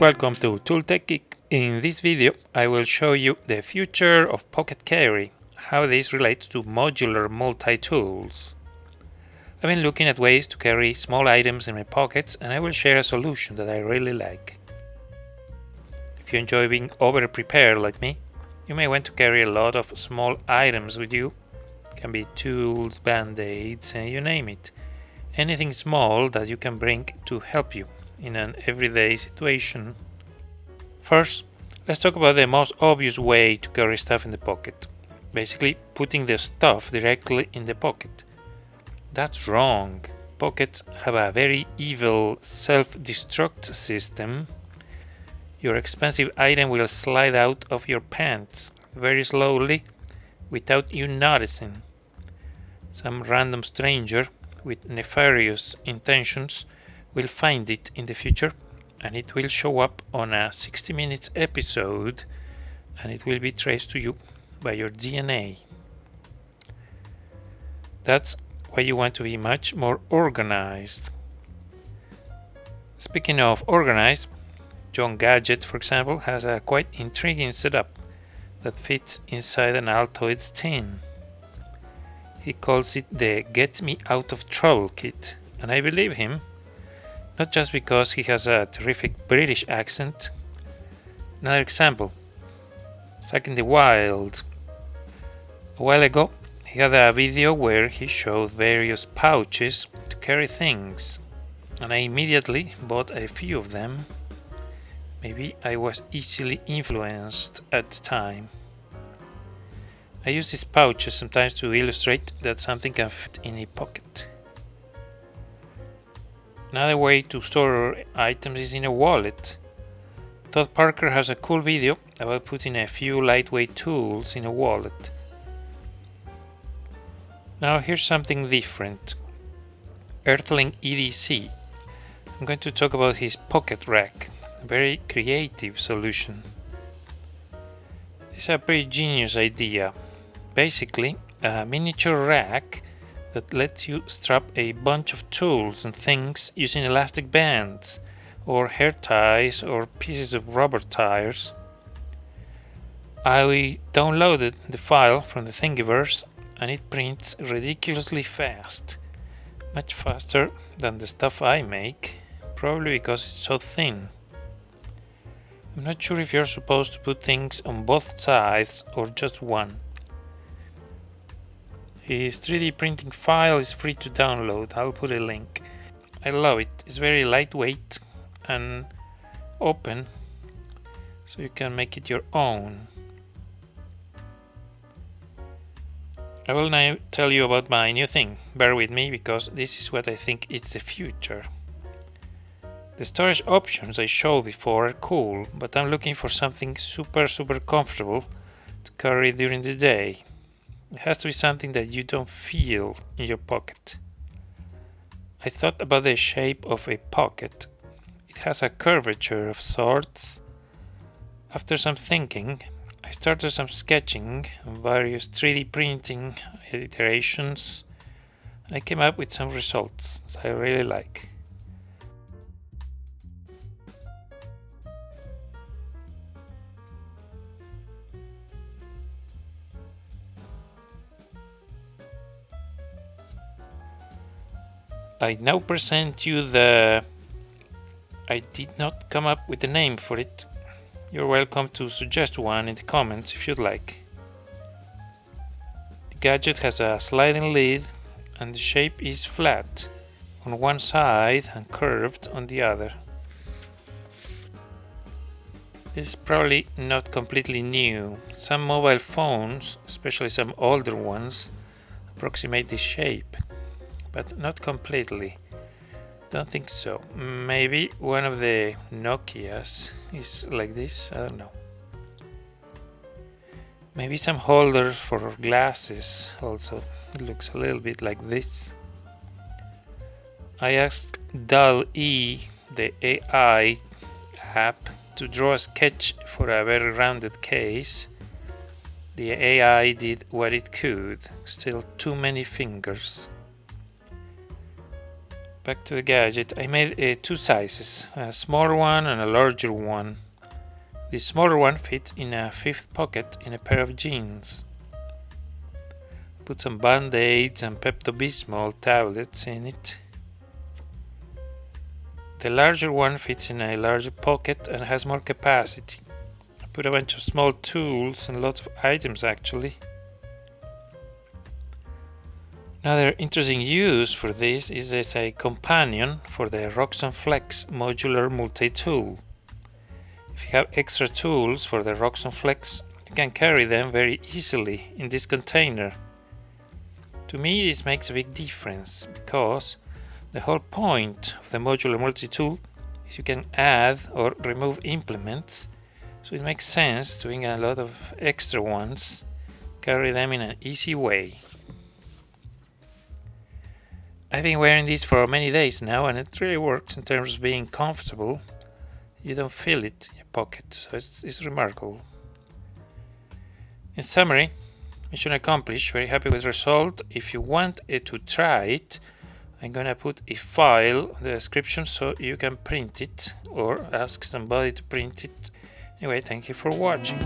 Welcome to Tooltech Geek. In this video I will show you the future of Pocket Carry, how this relates to modular multi-tools. I've been looking at ways to carry small items in my pockets and I will share a solution that I really like. If you enjoy being over-prepared like me, you may want to carry a lot of small items with you. It can be tools, band-aids, you name it. Anything small that you can bring to help you in an everyday situation. First, let's talk about the most obvious way to carry stuff in the pocket. Basically, putting the stuff directly in the pocket. That's wrong. Pockets have a very evil self-destruct system. Your expensive item will slide out of your pants very slowly without you noticing. Some random stranger with nefarious intentions will find it in the future and it will show up on a 60 minutes episode and it will be traced to you by your DNA. That's why you want to be much more organized. Speaking of organized, John Gadget, for example, has a quite intriguing setup that fits inside an Altoids tin. He calls it the Get Me Out of Trouble kit, and I believe him. Not just because he has a terrific British accent. Another example, Zack in the Wild. A while ago, he had a video where he showed various pouches to carry things, and I immediately bought a few of them. Maybe I was easily influenced at the time. I use these pouches sometimes to illustrate that something can fit in a pocket. Another way to store items is in a wallet. Todd Parker has a cool video about putting a few lightweight tools in a wallet. Now here's something different. Earthling EDC. I'm going to talk about his pocket rack, a very creative solution. It's a pretty genius idea. Basically, a miniature rack that lets you strap a bunch of tools and things using elastic bands or hair ties or pieces of rubber tires. I downloaded the file from the Thingiverse and it prints ridiculously fast, much faster than the stuff I make, probably because it's so thin. I'm not sure if you're supposed to put things on both sides or just one. His 3D printing file is free to download, I'll put a link. I love it, it's very lightweight and open, so you can make it your own. I will now tell you about my new thing, bear with me because this is what I think is the future. The storage options I showed before are cool, but I'm looking for something super comfortable to carry during the day. It has to be something that you don't feel in your pocket. I thought about the shape of a pocket. It has a curvature of sorts. After some thinking, I started some sketching and various 3D printing iterations, and I came up with some results that I really like. I now present you the... I did not come up with a name for it. You're welcome to suggest one in the comments if you'd like. The gadget has a sliding lid and the shape is flat on one side and curved on the other. This is probably not completely new. Some mobile phones, especially some older ones, approximate this shape. But not completely. Don't think so. Maybe one of the Nokias is like this, I don't know. Maybe some holders for glasses also. It looks a little bit like this. I asked DALL-E, the AI app, to draw a sketch for a very rounded case. The AI did what it could, still too many fingers. Back to the gadget. I made two sizes, a smaller one and a larger one. The smaller one fits in a fifth pocket in a pair of jeans. Put some band-aids and Pepto-Bismol tablets in it. The larger one fits in a larger pocket and has more capacity. I put a bunch of small tools and lots of items actually. Another interesting use for this is as a companion for the Roxon Flex modular multi-tool. If you have extra tools for the Roxon Flex, you can carry them very easily in this container. To me this makes a big difference, because the whole point of the modular multi-tool is you can add or remove implements, so it makes sense doing a lot of extra ones, carry them in an easy way. I've been wearing this for many days now and it really works in terms of being comfortable. You don't feel it in your pocket, so it's remarkable. In summary, mission accomplished, very happy with the result. If you want to try it, I'm gonna put a file in the description so you can print it or ask somebody to print it. Anyway, thank you for watching.